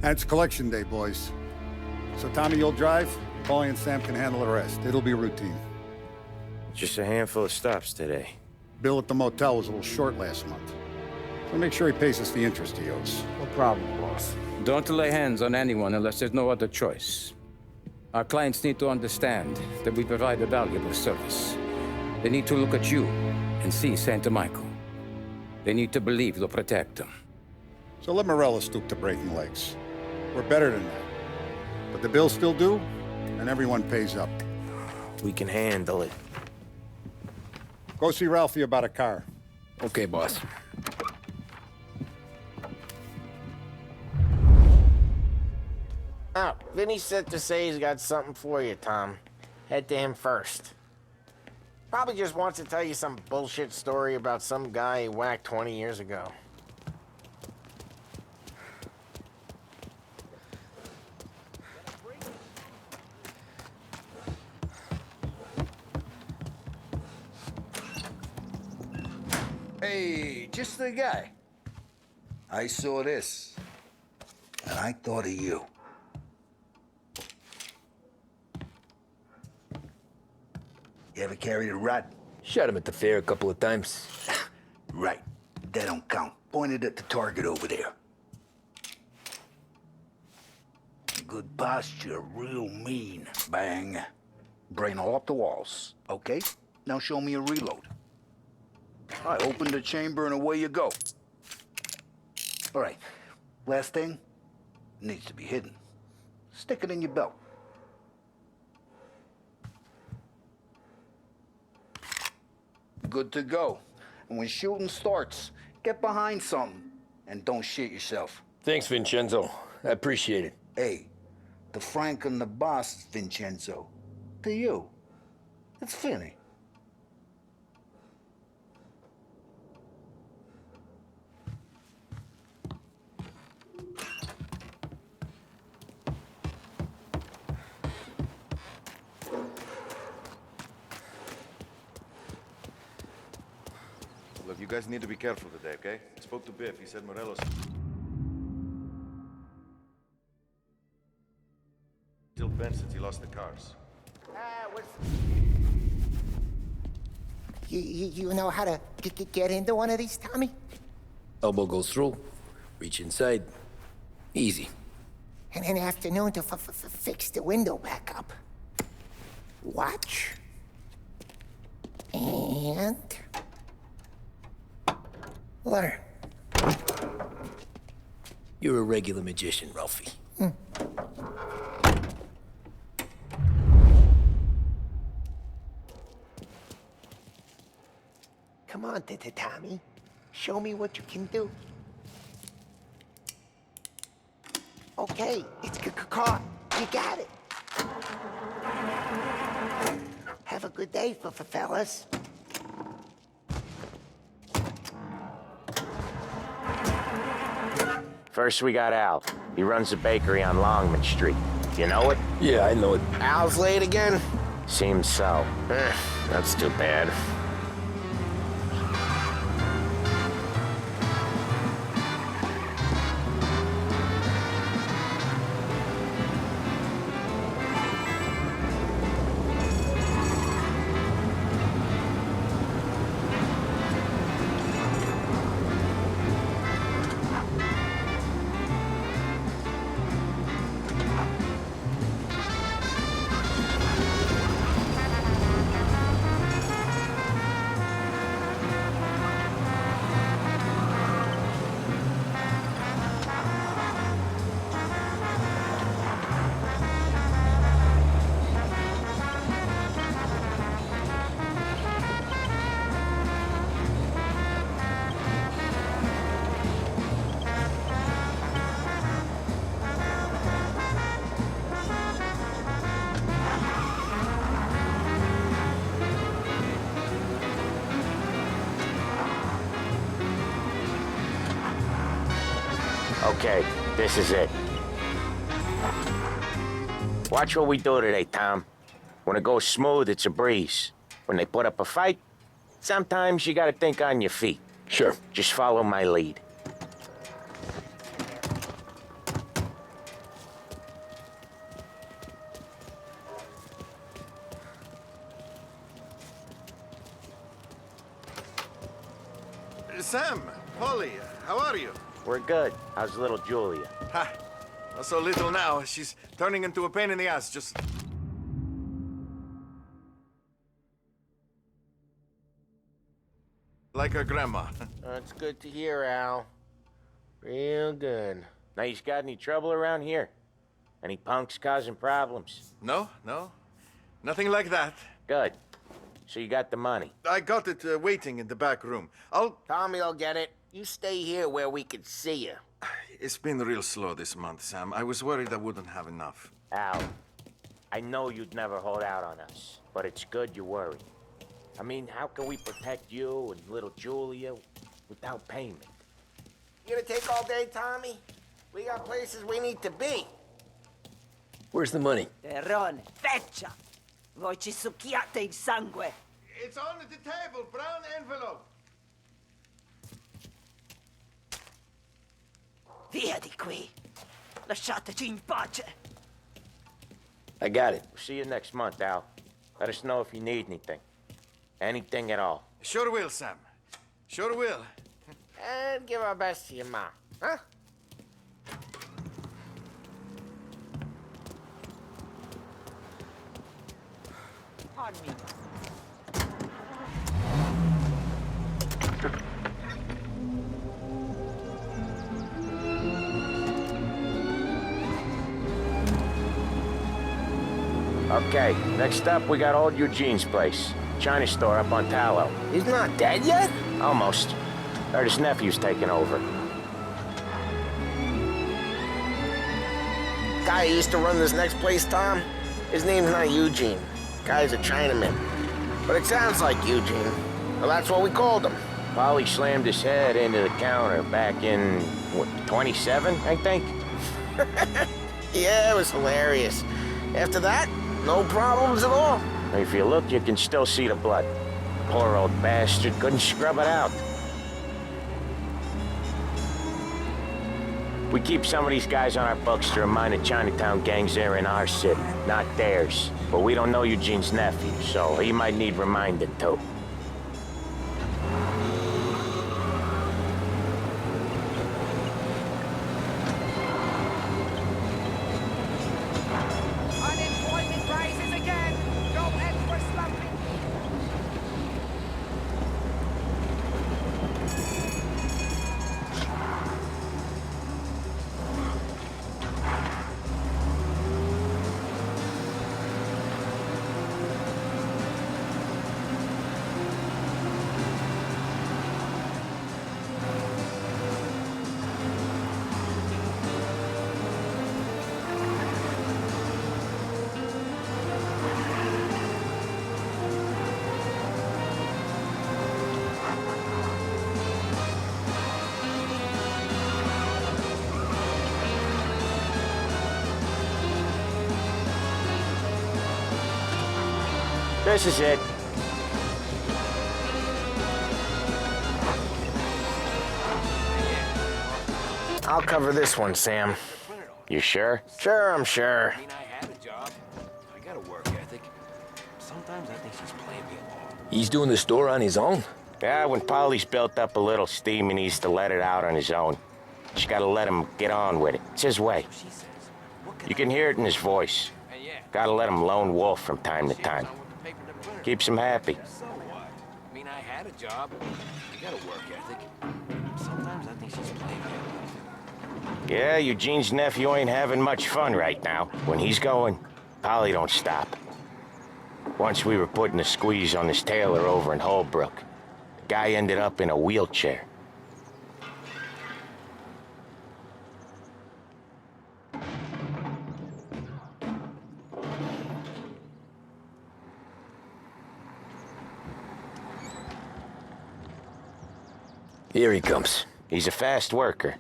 S9: And it's collection day, boys. So Tommy, you'll drive. Paulie and Sam can handle the rest. It'll be routine.
S4: Just a handful of stops today.
S9: Bill at the motel was a little short last month. So make sure he pays us the interest he owes.
S12: No problem, boss.
S10: Don't lay hands on anyone unless there's no other choice. Our clients need to understand that we provide a valuable service. They need to look at you and see Santa Michael. They need to believe you'll protect them.
S9: So let Morella stoop to breaking legs. We're better than that. But the bills still due, and everyone pays up.
S4: We can handle it.
S9: Go see Ralphie about a car.
S2: Okay, boss.
S5: Oh, Vinny said to say he's got something for you, Tom. Head to him first. Probably just wants to tell you some bullshit story about some guy he whacked 20 years ago.
S13: Hey, just the guy. I saw this, and I thought of you. You ever carried a rod?
S2: Shot him at the fair a couple of times.
S13: Right. That don't count. Pointed at the target over there. Good posture, real mean. Bang. Brain all up the walls. Okay? Now show me a reload. I open the chamber and away you go. All right. Last thing. Needs to be hidden. Stick it in your belt. Good to go. And when shooting starts, get behind something and don't shit yourself.
S2: Thanks, Vincenzo. I appreciate it.
S13: Hey, the Frank and the boss, Vincenzo. To you. It's Finny.
S11: Look, you guys need to be careful today, okay? I spoke to Biff. He said Morelos still bent since he lost the cars.
S14: You know how to get into one of these, Tommy?
S2: Elbow goes through. Reach inside. Easy.
S14: And an afternoon to fix the window back up. Watch. And... learn.
S2: You're a regular magician, Ralphie.
S14: Come on, Tommy. Show me what you can do. Okay, it's caught. You got it. Have a good day, fellas.
S5: First, we got Al. He runs a bakery on Longman Street. You know it?
S2: Yeah, I know it.
S5: Al's late again? Seems so. That's too bad. Okay, this is it. Watch what we do today, Tom. When it goes smooth, it's a breeze. When they put up a fight, sometimes you gotta think on your feet.
S2: Sure.
S5: Just follow my lead.
S11: Sam, Polly, how are you?
S5: We're good. How's little Julia?
S11: Ha! Not so little now. She's turning into a pain in the ass, just... like her grandma.
S5: That's good to hear, Al. Real good. Now, you got any trouble around here? Any punks causing problems?
S11: No, no. Nothing like that.
S5: Good. So you got the money?
S11: I got it waiting in the back room.
S5: Tommy will get it. You stay here where we can see you.
S11: It's been real slow this month, Sam. I was worried I wouldn't have enough.
S5: Al, I know you'd never hold out on us, but it's good you worry. I mean, how can we protect you and little Julia without payment? You gonna take all day, Tommy? We got places we need to be.
S2: Where's the money?
S16: Terrone, feccia! Voi ci succhiate il sangue!
S11: It's on the table, brown envelope.
S16: Via di qui! Lasciateci in pace!
S2: I got it.
S5: See you next month, Al. Let us know if you need anything. Anything at all.
S11: Sure will, Sam. Sure will.
S5: And give our best to your mom, huh?
S16: Pardon me.
S5: Okay, next up, we got old Eugene's place. China store up on Tallow.
S12: He's not dead yet?
S5: Almost. Heard his nephew's taking over.
S12: Guy who used to run this next place, Tom? His name's not Eugene. Guy's a Chinaman. But it sounds like Eugene. Well, that's what we called him.
S5: Polly slammed his head into the counter back in, what, 27, I think?
S12: Yeah, it was hilarious. After that, no problems at all.
S5: If you look, you can still see the blood. Poor old bastard couldn't scrub it out. We keep some of these guys on our books to remind the Chinatown gangs they're in our city, not theirs. But we don't know Eugene's nephew, so he might need reminded too.
S16: Unemployment rises again! Go and we're slumping!
S5: This is it.
S12: I'll cover this one, Sam.
S5: You sure?
S12: Sure, I'm sure.
S2: I mean, I had a job. I got a work ethic. Sometimes I think she's playing me along. He's doing the store on his own?
S5: Yeah, when Polly's built up a little steam, he needs to let it out on his own. Just gotta let him get on with it. It's his way. You can hear it in his voice. Gotta let him lone wolf from time to time. Keeps him happy.
S2: So what? I mean, I had a job. I got a work ethic. Sometimes I think she's playing me along.
S5: Yeah, Eugene's nephew ain't having much fun right now. When he's going, Polly don't stop. Once we were putting a squeeze on this tailor over in Holbrook. The guy ended up in a wheelchair.
S2: Here he comes.
S5: He's a fast worker.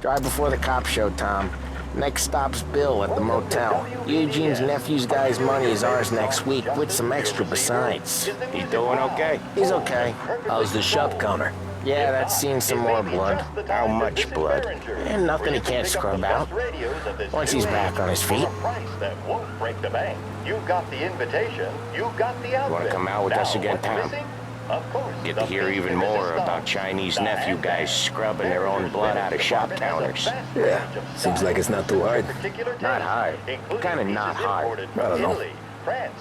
S12: Drive before the cops show, Tom. Next stop's Bill at the motel. Eugene's nephew's guy's money is ours next week, with some extra besides.
S4: He doing okay?
S12: He's okay.
S2: How's the shop counter?
S12: Yeah, that's seen some more blood.
S4: How much blood?
S12: And nothing he can't scrub out. Once he's back on his feet.
S7: That won't break the bank. You got the invitation. You got the outfit.
S4: Want to come out with us again, Tom?
S7: Of course.
S4: Get to hear even more about Chinese nephew guys scrubbing their own blood out of shop counters.
S2: Yeah, seems like it's not too hard.
S4: Not hard. Kind of not hard.
S2: I don't know.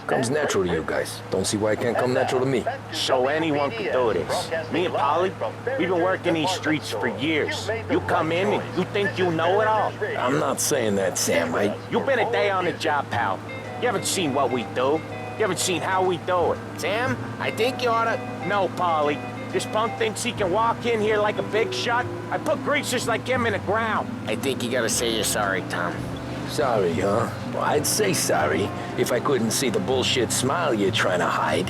S2: Comes natural to you guys. Don't see why it can't come natural to me.
S4: So anyone could do this. Me and Polly, we've been working these streets for years. You come in and you think you know it all.
S2: I'm not saying that, Sam.
S4: You've been a day on the job, pal. You haven't seen what we do. You haven't seen how we do it.
S12: Sam, I think you oughta...
S4: No, Polly. This punk thinks he can walk in here like a big shot. I put greasers like him in the ground.
S12: I think you gotta say you're sorry, Tom.
S2: Sorry, huh? Well, I'd say sorry if I couldn't see the bullshit smile you're trying to hide.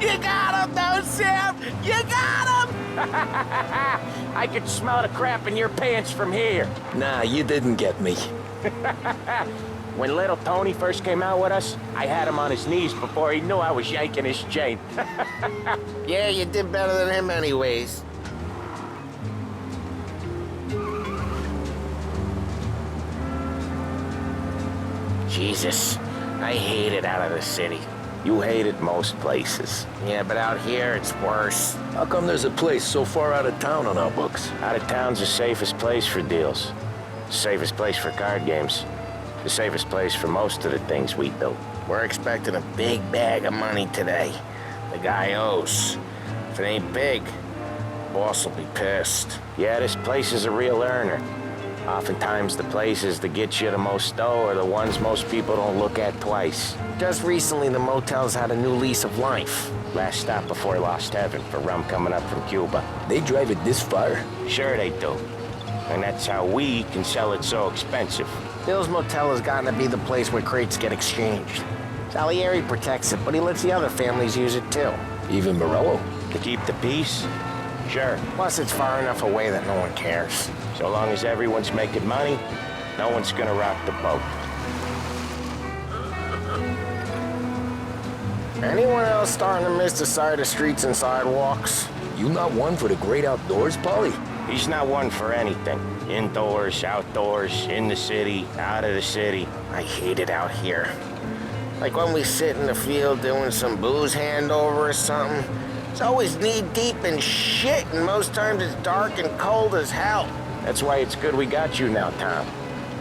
S12: You got him, though, Sam! You got him!
S4: I could smell the crap in your pants from here.
S2: Nah, you didn't get me.
S4: When little Tony first came out with us, I had him on his knees before he knew I was yanking his chain.
S12: Yeah, you did better than him anyways. Jesus, I hate it out of the city.
S4: You hate it most places.
S12: Yeah, but out here, it's worse.
S2: How come there's a place so far out of town on our books?
S4: Out of town's the safest place for deals. The safest place for card games. The safest place for most of the things we do.
S12: We're expecting a big bag of money today. The guy owes. If it ain't big, boss will be pissed.
S4: Yeah, this place is a real earner. Oftentimes the places that get you the most dough are the ones most people don't look at twice.
S12: Just recently, the motel's had a new lease of life.
S4: Last stop before Lost Heaven for rum coming up from Cuba.
S2: They drive it this far?
S4: Sure they do. And that's how we can sell it so expensive.
S12: Bill's Motel has gotten to be the place where crates get exchanged. Salieri protects it, but he lets the other families use it too.
S2: Even Morello?
S4: To keep the peace? Sure.
S12: Plus, it's far enough away that no one cares.
S4: So long as everyone's making money, no one's gonna rock the boat.
S12: Anyone else starting to miss the side of streets and sidewalks?
S2: You not one for the great outdoors, Polly?
S4: He's not one for anything. Indoors, outdoors, in the city, out of the city.
S12: I hate it out here. Like when we sit in the field doing some booze handover or something. It's always knee-deep in shit, and most times it's dark and cold as hell.
S4: That's why it's good we got you now, Tom.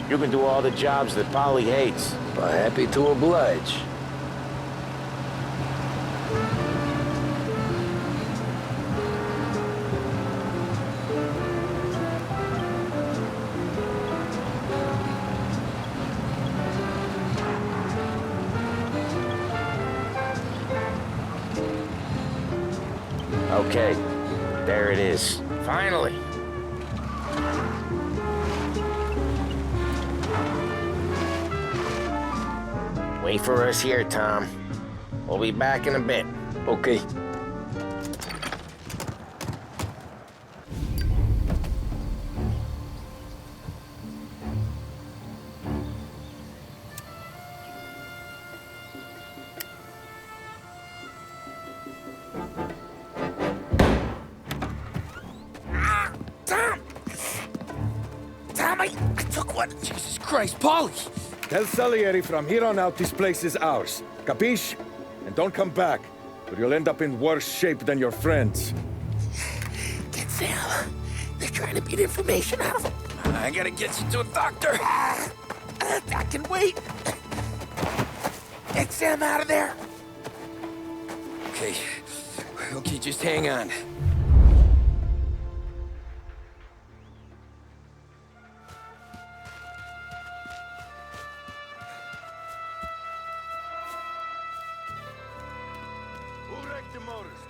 S4: You can do all the jobs that Polly hates.
S2: Well, happy to oblige.
S4: Okay, there it is.
S12: Finally. Wait for us here, Tom. We'll be back in a bit.
S2: Okay.
S16: I took one.
S10: Jesus Christ, Polly!
S17: Tell Salieri from here on out this place is ours. Capiche? And don't come back, or you'll end up in worse shape than your friends.
S16: Get Sam. They're trying to beat information out of him.
S10: I gotta get you to a doctor.
S16: I can wait. Get Sam out of there.
S10: Okay. Okay, just hang on.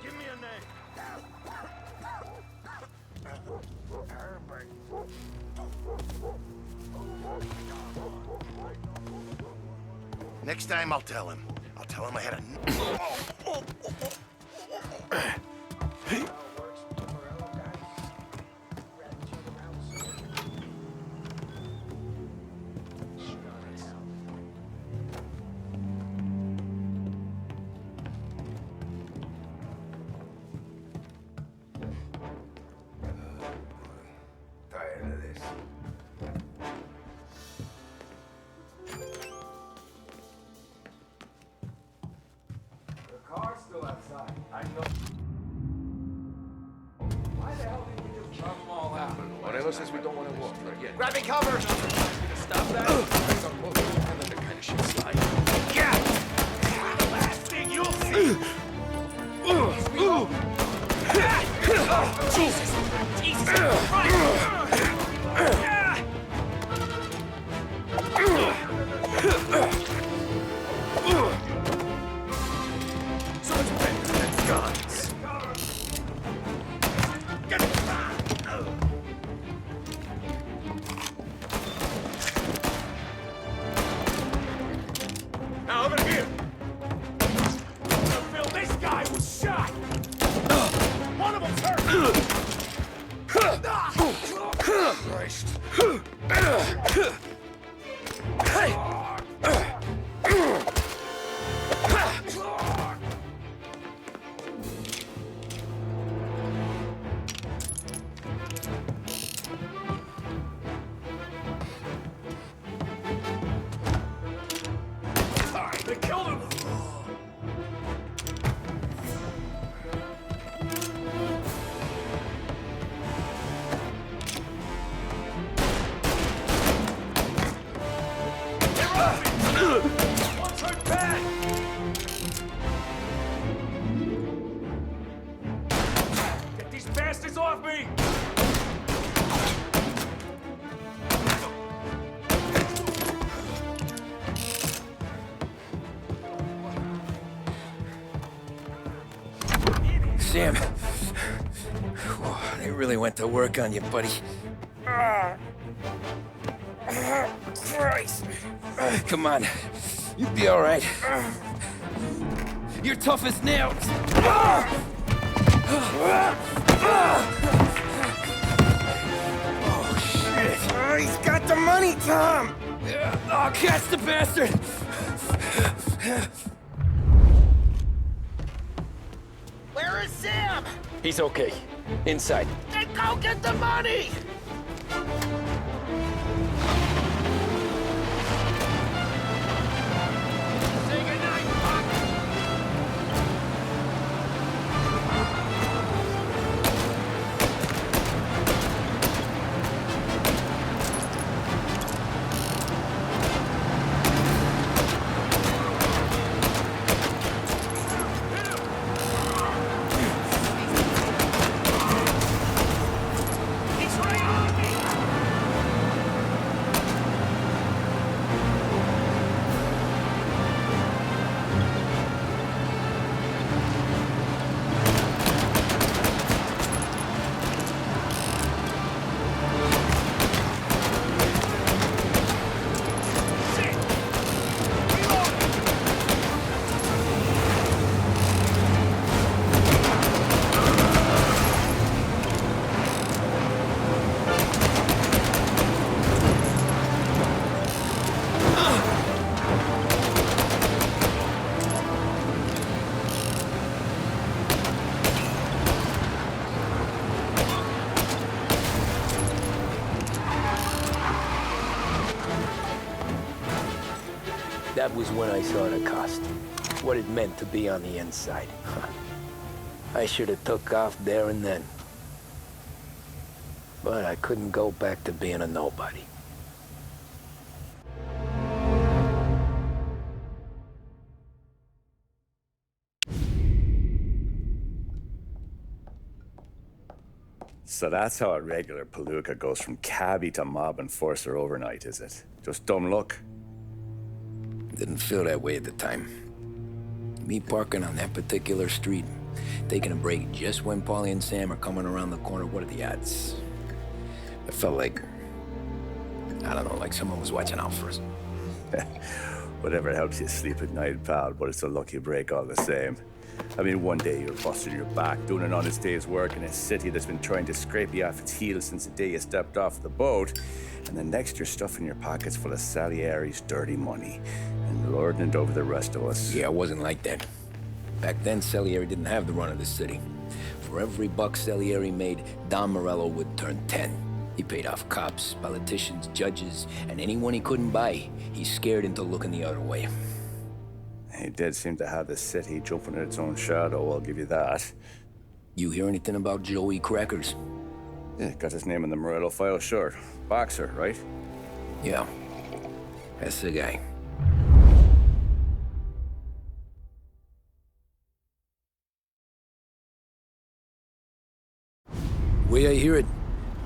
S17: Give me a name.
S5: Next time I'll tell him. I'll tell him I had a...
S2: Whatever says we don't want to walk, but yeah.
S5: Grabbing cover!
S2: Stop that. And let the kind of shit slide.
S5: Yeah! The last thing you'll see! Jesus! Jesus Christ!
S2: So much better than guns.
S5: Get it!
S15: Now over here.
S5: Phil, this guy was shot! One of them's hurt!
S2: Christ.
S5: They killed him! One's hurt bad! Get these bastards off me!
S2: Sam. They really went to work on you, buddy. Christ. Come on. You'll be all right. You're tough as nails. Oh, shit. He's got the money, Tom. Oh, catch the bastard.
S5: Where is Sam?
S2: He's okay. Inside.
S5: Then go get the money! Say goodnight, Pop! He's right on me! Shit! Reload!
S2: That was when I saw the cost. What it meant to be on the inside. I should have took off there and then. But I couldn't go back to being a nobody.
S1: So that's how a regular palooka goes from cabbie to mob enforcer overnight, is it? Just dumb luck?
S2: Didn't feel that way at the time. Me parking on that particular street, taking a break just when Paulie and Sam are coming around the corner, what are the odds? I felt like, I don't know, like someone was watching out for us.
S1: Whatever helps you sleep at night, pal, but it's a lucky break all the same. I mean, one day you're busting your back, doing an honest day's work in a city that's been trying to scrape you off its heels since the day you stepped off the boat, and the next you're stuffing your pockets full of Salieri's dirty money and lording it over the rest of us.
S2: Yeah, it wasn't like that. Back then, Salieri didn't have the run of the city. For every buck Salieri made, Don Morello would turn 10. He paid off cops, politicians, judges, and anyone he couldn't buy, he scared into looking the other way.
S1: He did seem to have the city jumping in its own shadow, I'll give you that.
S2: You hear anything about Joey Crackers?
S1: Yeah, got his name in the Morello file, sure. Boxer, right?
S2: Yeah. That's the guy. Way I hear it,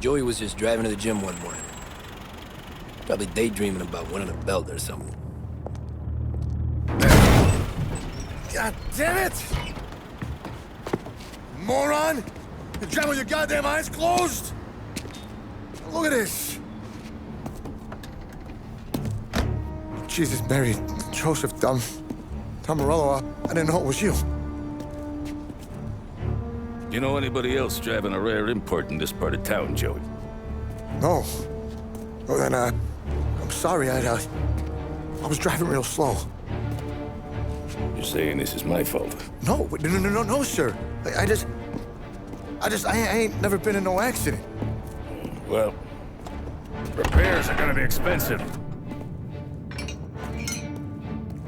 S2: Joey was just driving to the gym one morning. Probably daydreaming about winning a belt or something.
S17: God damn it! Moron! You drive with your goddamn eyes closed? Look at this! Jesus, Mary, Joseph, Tom Morello, I didn't know it was you.
S18: You know anybody else driving a rare import in this part of town, Joey?
S17: No. Well, then, I'm sorry, I was driving real slow.
S18: You're saying this is my fault?
S17: No, sir. I ain't never been in no accident.
S18: Well, repairs are gonna be expensive.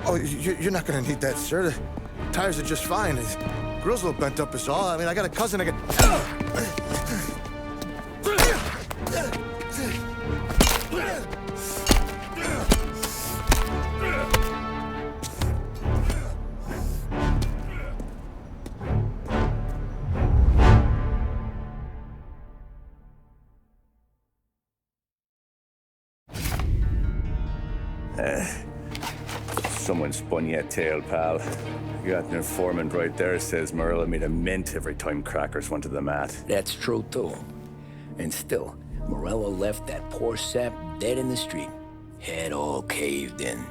S17: Oh, you're not gonna need that, sir. The tires are just fine. His grill's a little bent up is all. I mean, I got a cousin I
S1: Someone spun you a tale, pal. You got an informant right there says Morello made a mint every time Crackers went to the mat.
S2: That's true, too. And still, Morello left that poor sap dead in the street. Head all caved in.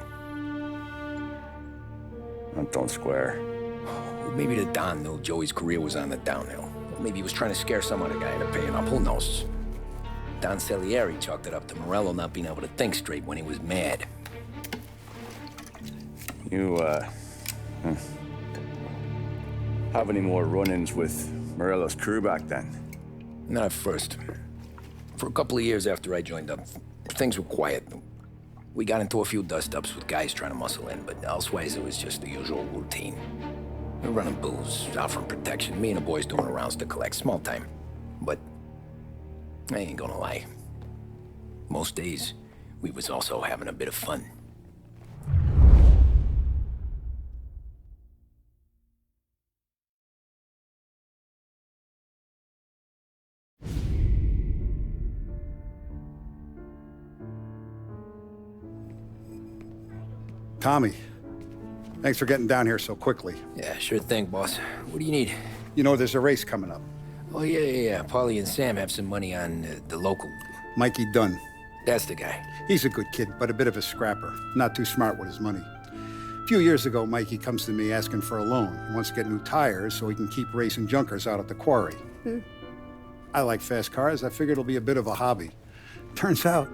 S1: That don't square.
S2: Well, maybe the Don knew Joey's career was on the downhill. Or maybe he was trying to scare some other guy into paying up. Who knows? Don Salieri chalked it up to Morello not being able to think straight when he was mad.
S1: You, have any more run-ins with Morello's crew back then?
S2: Not at first. For a couple of years after I joined up, things were quiet. We got into a few dust-ups with guys trying to muscle in, but elsewise it was just the usual routine. We're running booze, offering protection, me and the boys doing rounds to collect, small time. But I ain't gonna lie. Most days, we was also having a bit of fun.
S9: Tommy, thanks for getting down here so quickly.
S2: Yeah, sure thing, boss. What do you need?
S9: You know, there's a race coming up.
S2: Oh, yeah. Paulie and Sam have some money on the local.
S9: Mikey Dunn.
S2: That's the guy.
S9: He's a good kid, but a bit of a scrapper. Not too smart with his money. A few years ago, Mikey comes to me asking for a loan. He wants to get new tires so he can keep racing junkers out at the quarry. I like fast cars. I figured it'll be a bit of a hobby. Turns out,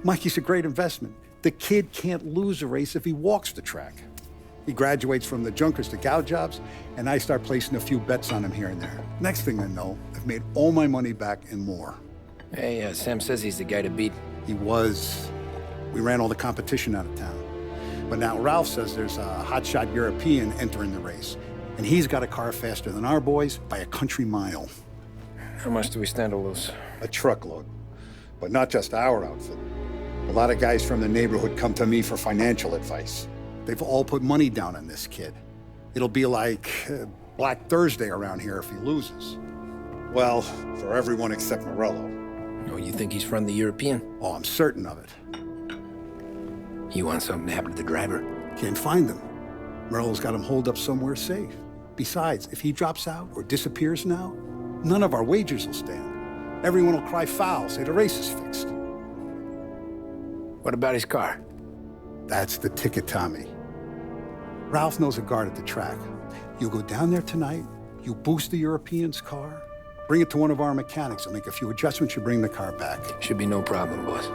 S9: Mikey's a great investment. The kid can't lose a race if he walks the track. He graduates from the junkers to gal jobs, and I start placing a few bets on him here and there. Next thing I know, I've made all my money back and more.
S2: Hey, Sam says he's the guy to beat.
S9: He was. We ran all the competition out of town. But now Ralph says there's a hotshot European entering the race, and he's got a car faster than our boys by a country mile.
S2: How much do we stand to lose?
S9: A truckload. But not just our outfit. A lot of guys from the neighborhood come to me for financial advice. They've all put money down on this kid. It'll be like Black Thursday around here if he loses. Well, for everyone except Morello.
S2: Oh, you think he's from the European?
S9: Oh, I'm certain of it.
S2: You want something to happen to the driver?
S9: Can't find him. Morello's got him holed up somewhere safe. Besides, if he drops out or disappears now, none of our wagers will stand. Everyone will cry foul, say the race is fixed.
S2: What about his car?
S9: That's the ticket, Tommy. Ralph knows a guard at the track. You go down there tonight, you boost the European's car, bring it to one of our mechanics, and make a few adjustments, you bring the car back.
S2: Should be no problem, boss.